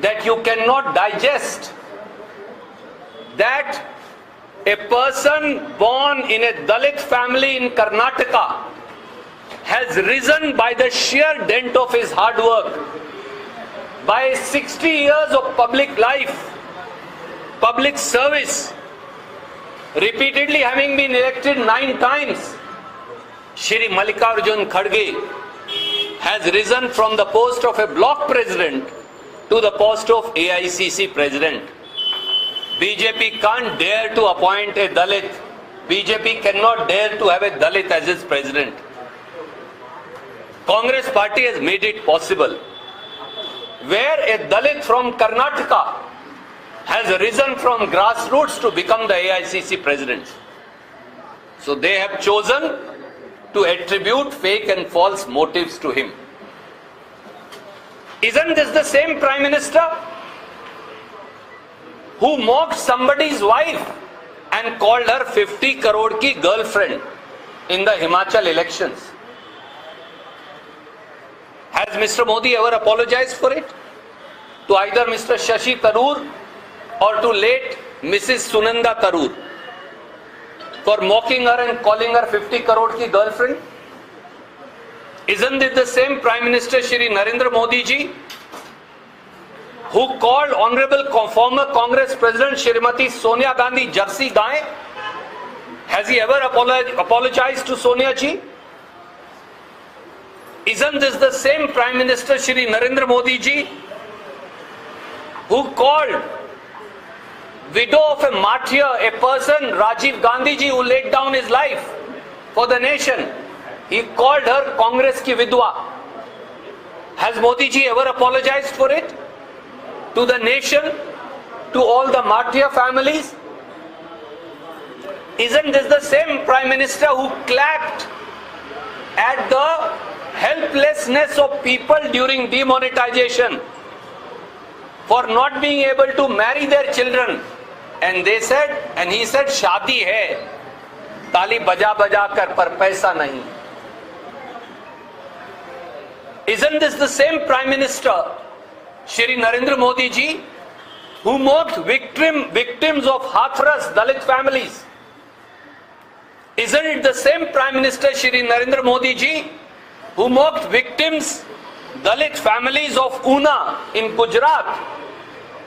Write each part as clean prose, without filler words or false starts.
that you cannot digest that a person born in a Dalit family in Karnataka has risen by the sheer dint of his hard work, by 60 years of public life, public service, repeatedly having been elected 9 times. Shri Mallikarjun Kharge has risen from the post of a block president to the post of AICC president. BJP can't dare to appoint a Dalit. BJP cannot dare to have a Dalit as its president. Congress party has made it possible. Where a Dalit from Karnataka has risen from grassroots to become the AICC president. So they have chosen to attribute fake and false motives to him. Isn't this the same Prime Minister who mocked somebody's wife and called her 50 crore ki girlfriend in the Himachal elections? Has Mr. Modi ever apologized for it? To either Mr. Shashi Tharoor or to late Mrs. Sunanda Tharoor for mocking her and calling her 50 crore ki girlfriend? Isn't it the same Prime Minister Shri Narendra Modi ji who called Honorable former Congress President Shrimati Sonia Gandhi Jarsi Gaye? Has he ever apologized to Sonia ji? Isn't this the same Prime Minister Shri Narendra Modi ji who called widow of a martyr, a person, Rajiv Gandhi ji, who laid down his life for the nation? He called her Congress ki vidwa. Has Modi ji ever apologized for it? To the nation? To all the martyr families? Isn't this the same Prime Minister who clapped at the helplessness of people during demonetization for not being able to marry their children? And they said, and he said, शादी है, ताली बजा बजा कर पर पैसा नहीं. Isn't this the same Prime Minister, Shri Narendra Modi ji, who mocked victims of Hathras Dalit families? Isn't it the same Prime Minister, Shri Narendra Modi ji, who mocked victims, Dalit families of Una in Gujarat,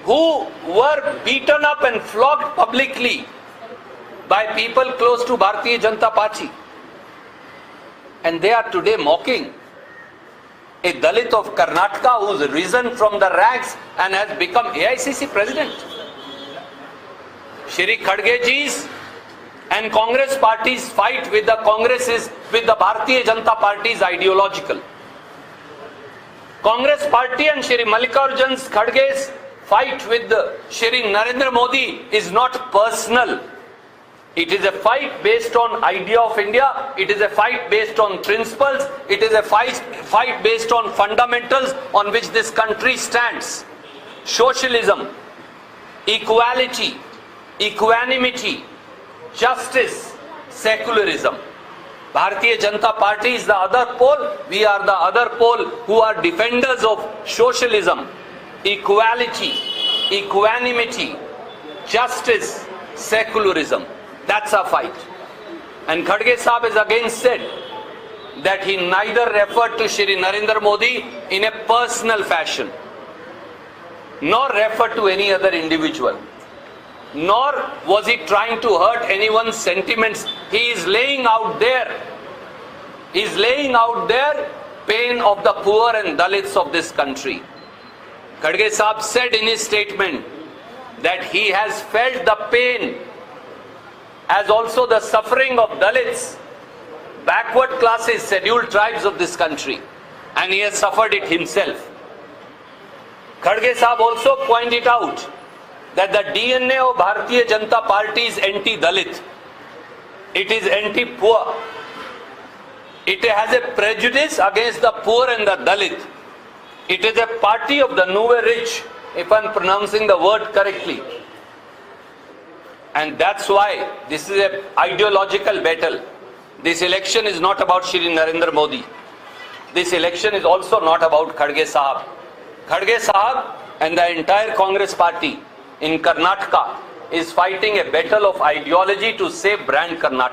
who were beaten up and flogged publicly by people close to Bharatiya Janata Party? And they are today mocking a Dalit of Karnataka who's risen from the ranks and has become AICC president. Shri Kharge ji's and Congress party's fight with the Congresses, with the Bharatiya Janata Party is ideological. Congress party and Shri Mallikarjun Kharge's fight with Shri Narendra Modi is not personal. It is a fight based on idea of India. It is a fight based on principles. It is a fight based on fundamentals on which this country stands. Socialism, equality, equanimity, justice, secularism. Bharatiya Janata Party is the other pole. We are the other pole who are defenders of socialism, equality, equanimity, justice, secularism. That's our fight. And Kharge Sahab has again said that he neither referred to Shri Narendra Modi in a personal fashion, nor referred to any other individual, nor was he trying to hurt anyone's sentiments. He is laying out there pain of the poor and Dalits of this country. Kharge Sahab said in his statement that he has felt the pain as also the suffering of Dalits, backward classes, scheduled tribes of this country, and he has suffered it himself. Kharge Sahab also pointed out that the DNA of Bharatiya Janata Party is anti-Dalit. It is anti-poor. It has a prejudice against the poor and the Dalit. It is a party of the nouveau rich, if I am pronouncing the word correctly. And that's why this is an ideological battle. This election is not about Shri Narendra Modi. This election is also not about Kharge Sahab. Kharge Sahab and the entire Congress party in Karnataka is fighting a battle of ideology to save brand Karnataka.